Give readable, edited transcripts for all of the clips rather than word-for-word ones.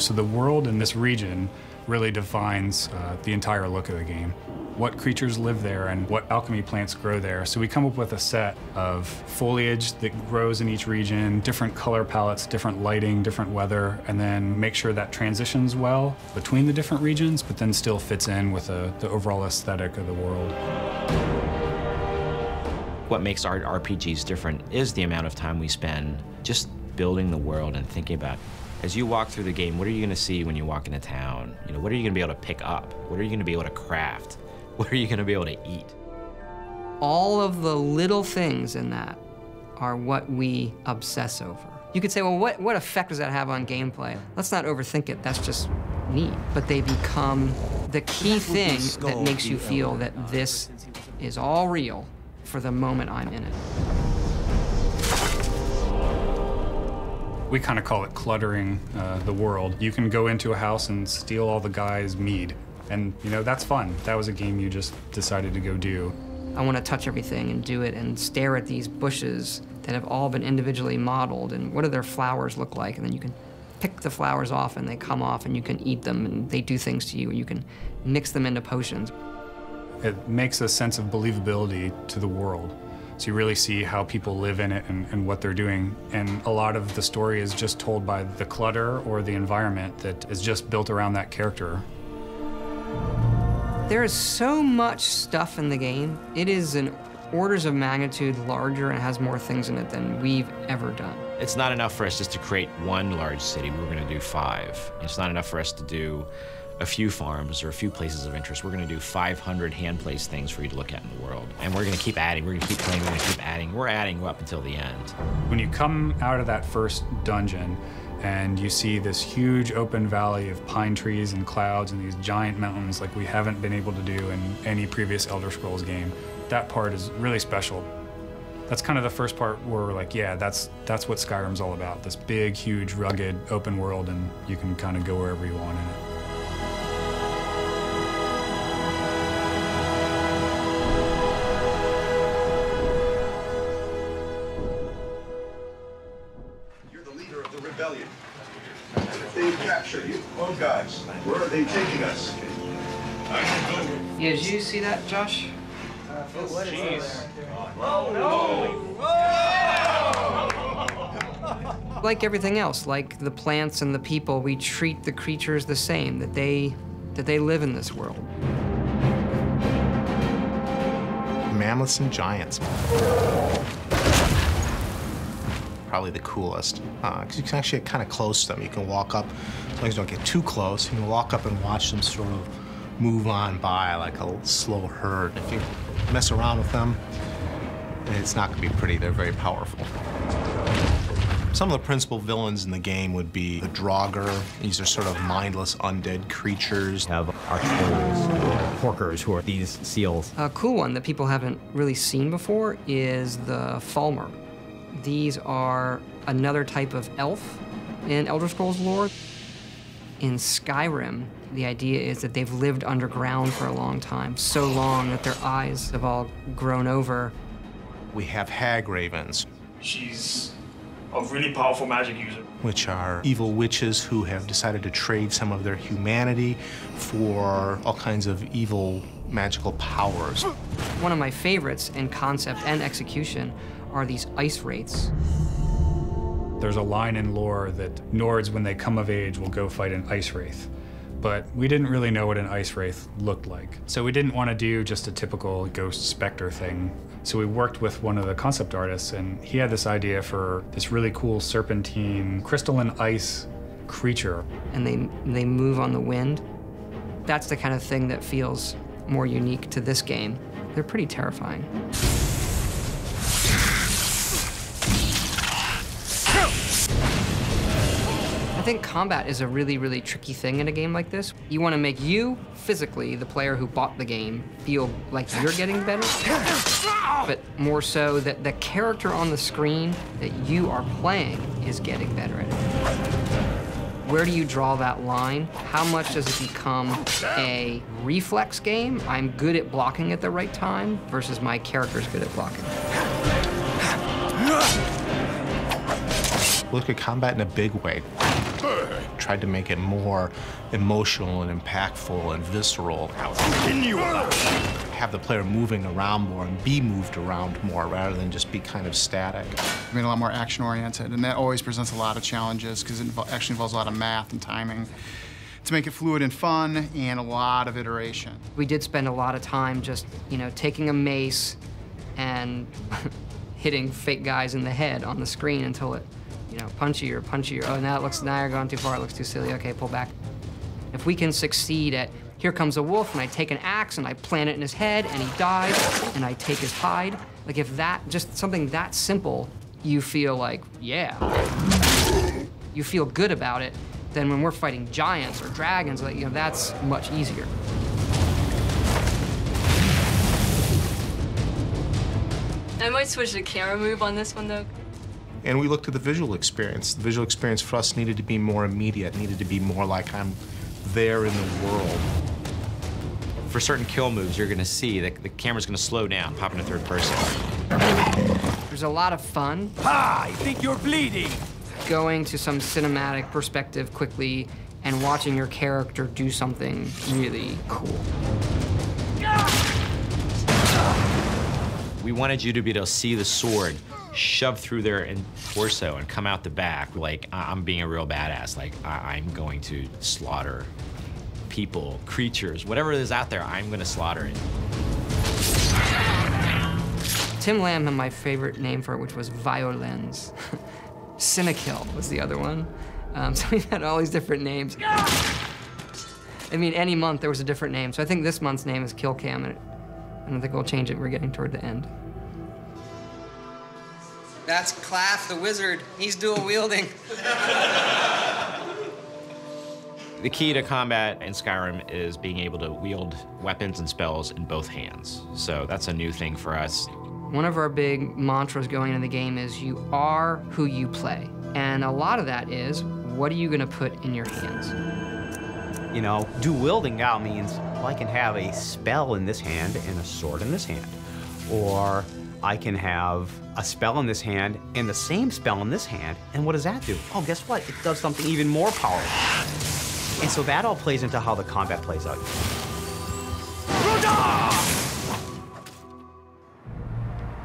So the world in this region really defines the entire look of the game. What creatures live there and what alchemy plants grow there. So we come up with a set of foliage that grows in each region, different color palettes, different lighting, different weather, and then make sure that transitions well between the different regions, but then still fits in with the overall aesthetic of the world. What makes our RPGs different is the amount of time we spend just building the world and thinking about, as you walk through the game, what are you going to see when you walk into town? You know, what are you going to be able to pick up? What are you going to be able to craft? What are you going to be able to eat? All of the little things in that are what we obsess over. You could say, well, what effect does that have on gameplay? Let's not overthink it. That's just neat. But they become the key thing that makes you feel that this is all real for the moment I'm in it. We kind of call it cluttering the world. You can go into a house and steal all the guy's mead. And, you know, that's fun. That was a game you just decided to go do. I want to touch everything and do it and stare at these bushes that have all been individually modeled and what do their flowers look like? And then you can pick the flowers off and they come off and you can eat them and they do things to you and you can mix them into potions. It makes a sense of believability to the world. So you really see how people live in it and what they're doing. And a lot of the story is just told by the clutter or the environment that is just built around that character. There is so much stuff in the game. It is an orders of magnitude larger and has more things in it than we've ever done. It's not enough for us just to create one large city. We're going to do 5. It's not enough for us to do a few farms or a few places of interest. We're going to do 500 hand-placed things for you to look at in the world. And we're going to keep adding. We're going to keep playing. We're going to keep adding. We're adding up until the end. When you come out of that first dungeon, and you see this huge open valley of pine trees and clouds and these giant mountains like we haven't been able to do in any previous Elder Scrolls game. That part is really special. That's kind of the first part where we're like, yeah, that's what Skyrim's all about. This big, huge, rugged, open world, and you can kind of go wherever you want in it. Where are they taking us? Yeah, did you see that, Josh? Jeez. Like everything else, like the plants and the people, we treat the creatures the same, that they live in this world. Mammoths and giants. Probably the coolest, because you can actually get kind of close to them. You can walk up, as long as you don't get too close, you can walk up and watch them sort of move on by like a slow herd. If you mess around with them, it's not going to be pretty. They're very powerful. Some of the principal villains in the game would be the Draugr. These are sort of mindless undead creatures. We have our trolls, porkers, who are these seals. A cool one that people haven't really seen before is the Falmer. These are another type of elf in Elder Scrolls lore. In Skyrim, the idea is that they've lived underground for a long time, so long that their eyes have all grown over. We have Hag Ravens. She's a really powerful magic user. Which are evil witches who have decided to trade some of their humanity for all kinds of evil magical powers. One of my favorites in concept and execution are these ice wraiths. There's a line in lore that Nords, when they come of age, will go fight an ice wraith. But we didn't really know what an ice wraith looked like. So we didn't want to do just a typical ghost specter thing. So we worked with one of the concept artists, and he had this idea for this really cool serpentine, crystalline ice creature. And they move on the wind. That's the kind of thing that feels more unique to this game. They're pretty terrifying. I think combat is a really, really tricky thing in a game like this. You want to make you, physically, the player who bought the game, feel like you're getting better, but more so that the character on the screen that you are playing is getting better at it. Where do you draw that line? How much does it become a reflex game? I'm good at blocking at the right time versus my character's good at blocking. Look at combat in a big way. Tried to make it more emotional and impactful and visceral. Have the player moving around more and be moved around more rather than just be kind of static. I mean, a lot more action-oriented, and that always presents a lot of challenges because it actually involves a lot of math and timing to make it fluid and fun, and a lot of iteration. We did spend a lot of time just, you know, taking a mace and hitting fake guys in the head on the screen until it, you know, punchy or punchy. Oh, now you're going too far, it looks too silly, okay, pull back. If we can succeed at, here comes a wolf, and I take an axe and I plant it in his head and he dies, and I take his hide. Like if that, just something that simple, you feel like, yeah. You feel good about it. Then when we're fighting giants or dragons, like, you know, that's much easier. I might switch the camera move on this one, though. And we looked at the visual experience. The visual experience for us needed to be more immediate, needed to be more like I'm there in the world. For certain kill moves, you're gonna see that the camera's gonna slow down, pop into third person. There's a lot of fun. I think you're bleeding. Going to some cinematic perspective quickly and watching your character do something really cool. We wanted you to be able to see the sword shove through their torso and come out the back like, I'm being a real badass, like I'm going to slaughter people, creatures, whatever is out there, I'm gonna slaughter it. Tim Lamb had my favorite name for it, which was Violens. Cinekill was the other one. So we've had all these different names. I mean, any month there was a different name. So I think this month's name is Kill Cam, and I don't think we'll change it. We're getting toward the end. That's Claff the wizard. He's dual wielding. The key to combat in Skyrim is being able to wield weapons and spells in both hands. So that's a new thing for us. One of our big mantras going into the game is you are who you play. And a lot of that is, what are you gonna put in your hands? You know, dual wielding now means, well, I can have a spell in this hand and a sword in this hand. Or I can have a spell in this hand and the same spell in this hand, and what does that do? Oh, guess what? It does something even more powerful. And so that all plays into how the combat plays out.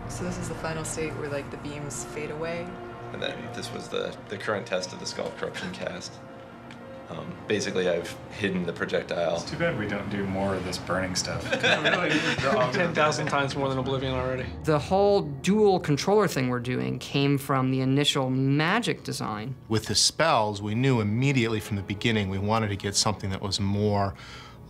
So this is the final state where, like, the beams fade away? And then this was the current test of the Skull Corruption cast. Basically, I've hidden the projectile. It's too bad we don't do more of this burning stuff. 10,000 times more than Oblivion already. The whole dual controller thing we're doing came from the initial magic design. With the spells, we knew immediately from the beginning we wanted to get something that was more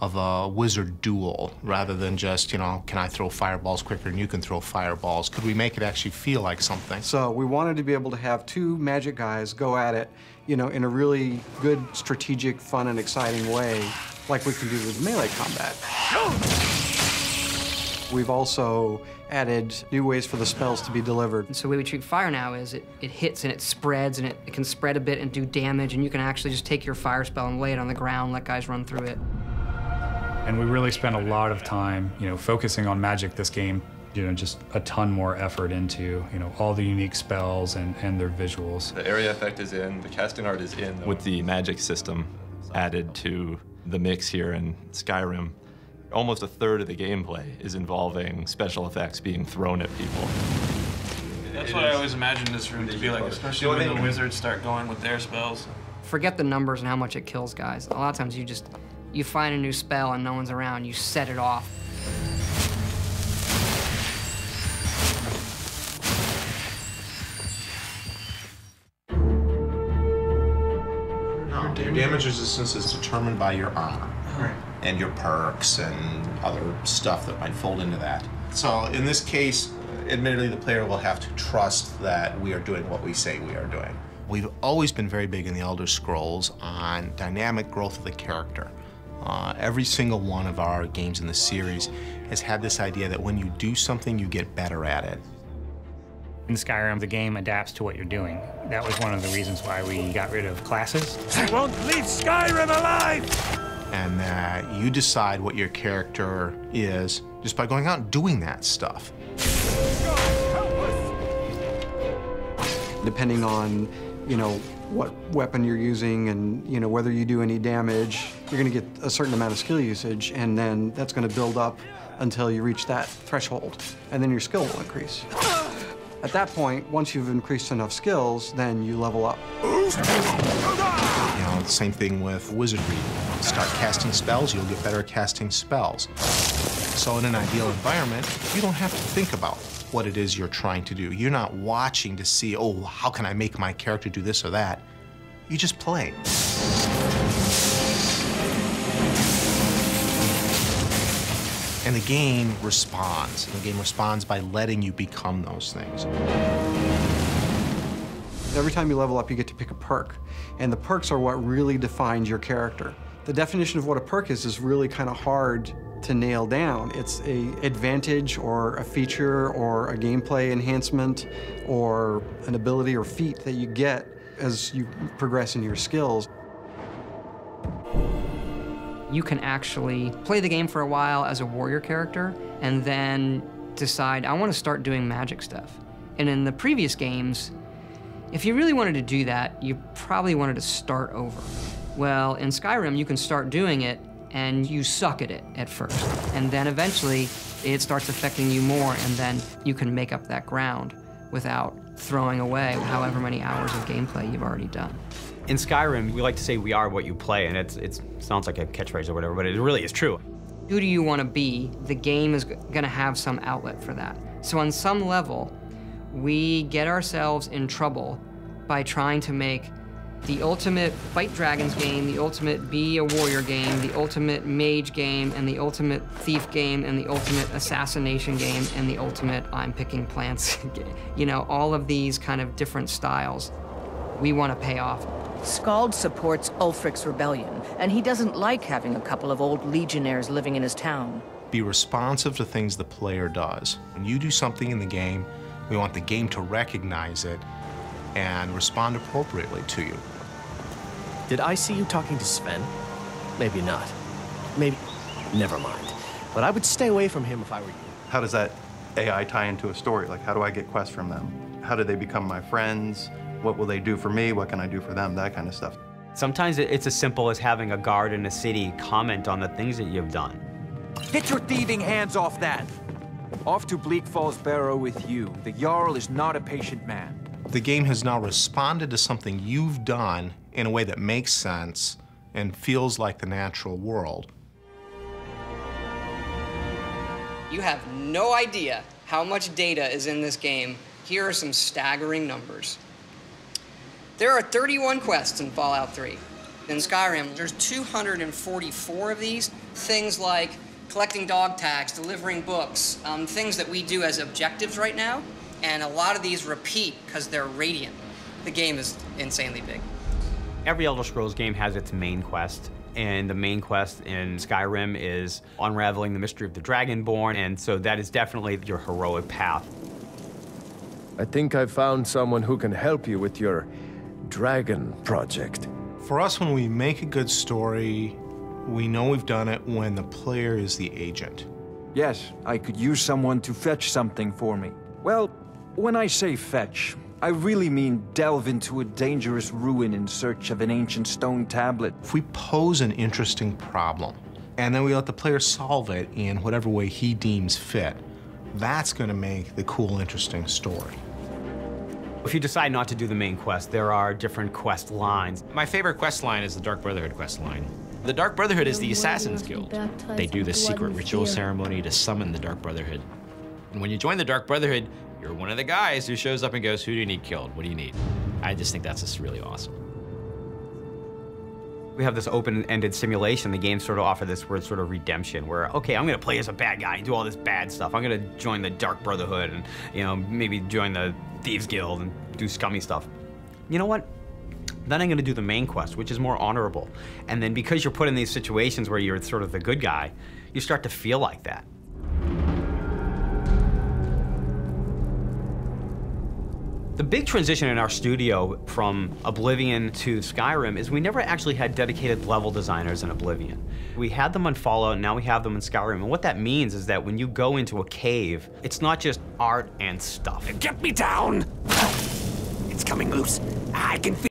of a wizard duel rather than just, you know, can I throw fireballs quicker than you can throw fireballs? Could we make it actually feel like something? So we wanted to be able to have two magic guys go at it, you know, in a really good, strategic, fun, and exciting way, like we can do with melee combat. We've also added new ways for the spells to be delivered. And so the way we treat fire now is it hits and it spreads, and it can spread a bit and do damage, and you can actually just take your fire spell and lay it on the ground, let guys run through it. And we really spent a lot of time, you know, focusing on magic this game, you know, just a ton more effort into, you know, all the unique spells and their visuals. The area effect is in, the casting art is in. With the magic system added to the mix here in Skyrim, almost a third of the gameplay is involving special effects being thrown at people. That's what I always imagined this room to be like, especially when the wizards start going with their spells. Forget the numbers and how much it kills guys. A lot of times you find a new spell and no one's around, you set it off. No, your damage resistance is determined by your armor. Right. And your perks and other stuff that might fold into that. So in this case, admittedly, the player will have to trust that we are doing what we say we are doing. We've always been very big in the Elder Scrolls on dynamic growth of the character. Every single one of our games in the series has had this idea that when you do something, you get better at it. In Skyrim, the game adapts to what you're doing. That was one of the reasons why we got rid of classes. I won't leave Skyrim alive! And that you decide what your character is just by going out and doing that stuff. Depending on you know, what weapon you're using and, you know, whether you do any damage. You're going to get a certain amount of skill usage, and then that's going to build up until you reach that threshold, and then your skill will increase. At that point, once you've increased enough skills, then you level up. You know, same thing with wizardry. Start casting spells, you'll get better at casting spells. So in an ideal environment, you don't have to think about what it is you're trying to do. You're not watching to see, oh, how can I make my character do this or that? You just play. And the game responds. The game responds by letting you become those things. Every time you level up, you get to pick a perk. And the perks are what really defines your character. The definition of what a perk is really kind of hard to nail down. It's an advantage or a feature or a gameplay enhancement or an ability or feat that you get as you progress in your skills. You can actually play the game for a while as a warrior character and then decide, I want to start doing magic stuff. And in the previous games, if you really wanted to do that, you probably wanted to start over. Well, in Skyrim, you can start doing it and you suck at it at first. And then eventually, it starts affecting you more, and then you can make up that ground without throwing away however many hours of gameplay you've already done. In Skyrim, we like to say we are what you play, and it sounds like a catchphrase or whatever, but it really is true. Who do you want to be? The game is going to have some outlet for that. So on some level, we get ourselves in trouble by trying to make the ultimate fight dragons game, the ultimate be a warrior game, the ultimate mage game, and the ultimate thief game, and the ultimate assassination game, and the ultimate I'm picking plants. You know, all of these kind of different styles we want to pay off. Skald supports Ulfric's rebellion, and he doesn't like having a couple of old legionnaires living in his town. Be responsive to things the player does. When you do something in the game, we want the game to recognize it and respond appropriately to you. Did I see you talking to Sven? Maybe not. Maybe... Never mind. But I would stay away from him if I were you. How does that AI tie into a story? Like, how do I get quests from them? How do they become my friends? What will they do for me? What can I do for them? That kind of stuff. Sometimes it's as simple as having a guard in a city comment on the things that you've done. Get your thieving hands off that! Off to Bleak Falls Barrow with you. The Jarl is not a patient man. The game has now responded to something you've done in a way that makes sense and feels like the natural world. You have no idea how much data is in this game. Here are some staggering numbers. There are 31 quests in Fallout 3. In Skyrim, there's 244 of these. Things like collecting dog tags, delivering books, things that we do as objectives right now. And a lot of these repeat because they're radiant. The game is insanely big. Every Elder Scrolls game has its main quest, and the main quest in Skyrim is unraveling the mystery of the Dragonborn, and so that is definitely your heroic path. I think I've found someone who can help you with your dragon project. For us, when we make a good story, we know we've done it when the player is the agent. Yes, I could use someone to fetch something for me. Well, when I say fetch, I really mean delve into a dangerous ruin in search of an ancient stone tablet. If we pose an interesting problem, and then we let the player solve it in whatever way he deems fit, that's going to make the cool, interesting story. If you decide not to do the main quest, there are different quest lines. My favorite quest line is the Dark Brotherhood quest line. The Dark Brotherhood is the Assassin's Guild. They do this secret ritual ceremony to summon the Dark Brotherhood. And when you join the Dark Brotherhood, you're one of the guys who shows up and goes, who do you need killed? What do you need? I just think that's just really awesome. We have this open-ended simulation. The games sort of offer this word sort of redemption, where, okay, I'm gonna play as a bad guy and do all this bad stuff. I'm gonna join the Dark Brotherhood and, you know, maybe join the Thieves Guild and do scummy stuff. You know what? Then I'm gonna do the main quest, which is more honorable. And then because you're put in these situations where you're sort of the good guy, you start to feel like that. The big transition in our studio from Oblivion to Skyrim is we never actually had dedicated level designers in Oblivion. We had them on Fallout, and now we have them in Skyrim. And what that means is that when you go into a cave, it's not just art and stuff. Get me down! It's coming loose. I can feel